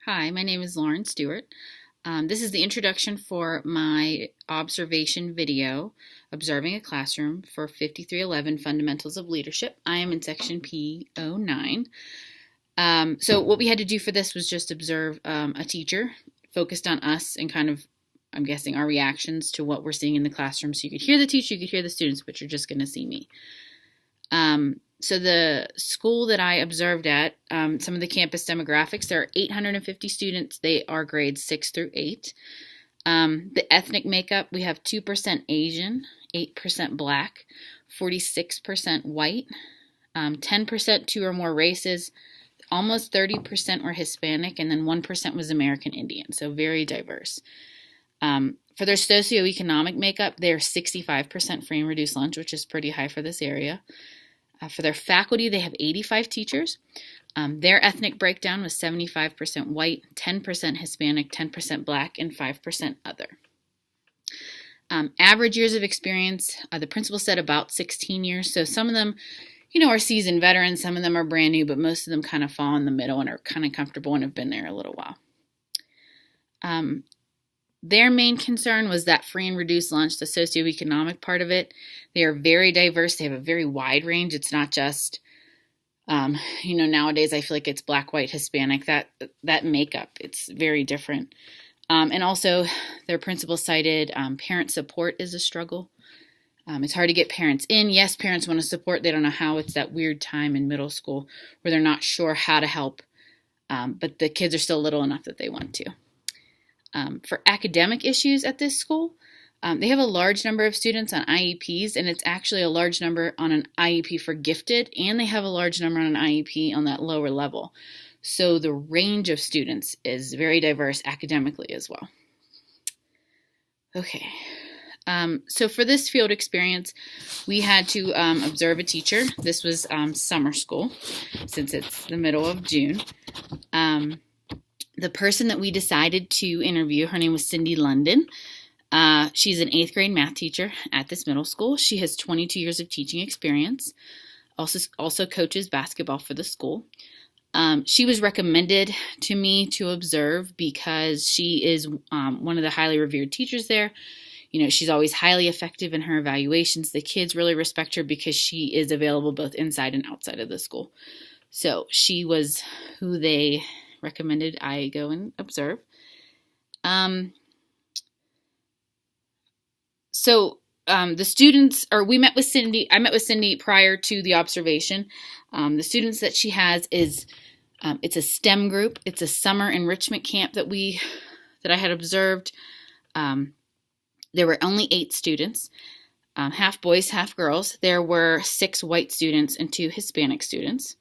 Hi, my name is Lauren Stewart. This is the introduction for my observation video, Observing a Classroom for 5311 Fundamentals of Leadership. I am in section P09. So what we had to do for this was just observe a teacher focused on us and kind of, I'm guessing, our reactions to what we're seeing in the classroom. So you could hear the teacher, you could hear the students, but you're just going to see me. So the school that I observed at, some of the campus demographics, there are 850 students. They are grades 6 through 8. The ethnic makeup, we have 2% Asian, 8% Black, 46% white, 10% two or more races, almost 30% were Hispanic, and then 1% was American Indian, so very diverse. For their socioeconomic makeup, they're 65% free and reduced lunch, which is pretty high for this area. For their faculty, they have 85 teachers. Their ethnic breakdown was 75% white, 10% Hispanic, 10% Black, and 5% other. Average years of experience, the principal said about 16 years. So some of them, are seasoned veterans. Some of them are brand new, but most of them kind of fall in the middle and are kind of comfortable and have been there a little while. Their main concern was that free and reduced lunch, the socioeconomic part of it. They are very diverse. They have a very wide range. It's not just, nowadays I feel like it's Black, white, Hispanic, that makeup. It's very different. And also their principal cited parent support is a struggle. It's hard to get parents in. Yes, parents want to support. They don't know how. It's that weird time in middle school where they're not sure how to help, but the kids are still little enough that they want to. For academic issues at this school, they have a large number of students on IEPs, and it's actually a large number on an IEP for gifted, and they have a large number on an IEP on that lower level. So the range of students is very diverse academically as well. Okay, so for this field experience, we had to observe a teacher. This was summer school, since it's the middle of June. The person that we decided to interview, her name was Cindy London. She's an 8th grade math teacher at this middle school. She has 22 years of teaching experience, also coaches basketball for the school. She was recommended to me to observe because she is one of the highly revered teachers there. She's always highly effective in her evaluations. The kids really respect her because she is available both inside and outside of the school. So she was who they recommended I go and observe. The students, we met with Cindy. I met with Cindy prior to the observation. The students that she has is, it's a STEM group. It's a summer enrichment camp that I had observed. There were only 8 students, half boys, half girls. There were 6 white students and 2 Hispanic students.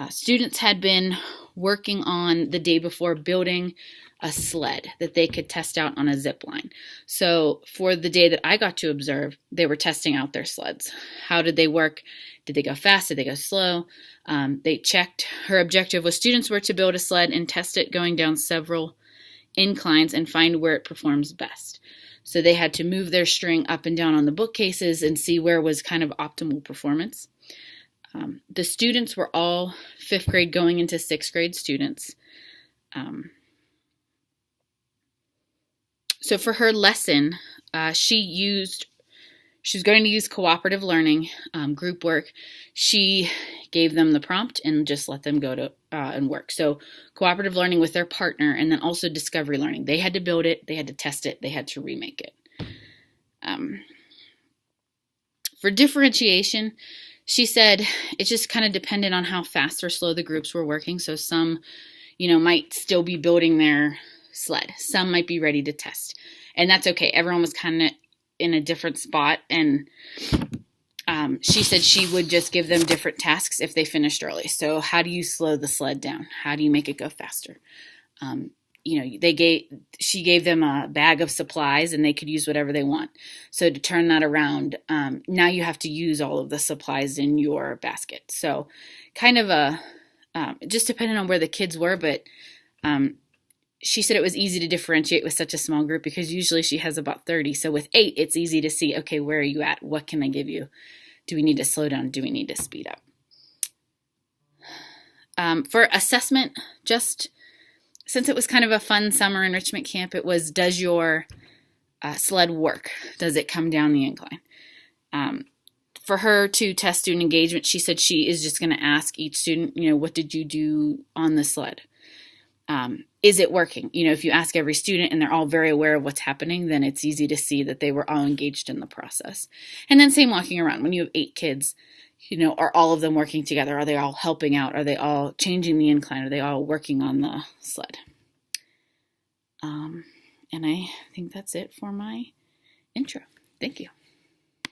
Students had been working on the day before building a sled that they could test out on a zip line. So for the day that I got to observe, they were testing out their sleds. How did they work? Did they go fast? Did they go slow? They checked. Her objective was students were to build a sled and test it going down several inclines and find where it performs best. So they had to move their string up and down on the bookcases and see where was kind of optimal performance. The students were all 5th grade going into 6th grade students. So for her lesson, she was going to use cooperative learning, group work. She gave them the prompt and just let them go to and work. So cooperative learning with their partner, and then also discovery learning. They had to build it, they had to test it, they had to remake it. For differentiation, she said it just kind of depended on how fast or slow the groups were working. So some, might still be building their sled. Some might be ready to test. And that's okay. Everyone was kind of in a different spot. And she said she would just give them different tasks if they finished early. So how do you slow the sled down? How do you make it go faster? She gave them a bag of supplies and they could use whatever they want. So to turn that around, now you have to use all of the supplies in your basket. So kind of just depending on where the kids were, but she said it was easy to differentiate with such a small group because usually she has about 30. So with 8, it's easy to see, okay, where are you at? What can I give you? Do we need to slow down? Do we need to speed up? For assessment, just since it was kind of a fun summer enrichment camp, it was, does your sled work? Does it come down the incline? For her to test student engagement, she said she is just going to ask each student, what did you do on the sled? Is it working? If you ask every student and they're all very aware of what's happening, then it's easy to see that they were all engaged in the process. And then same walking around. When you have 8 kids, are all of them working together? Are they all helping out? Are they all changing the incline? Are they all working on the sled? And I think that's it for my intro. Thank you.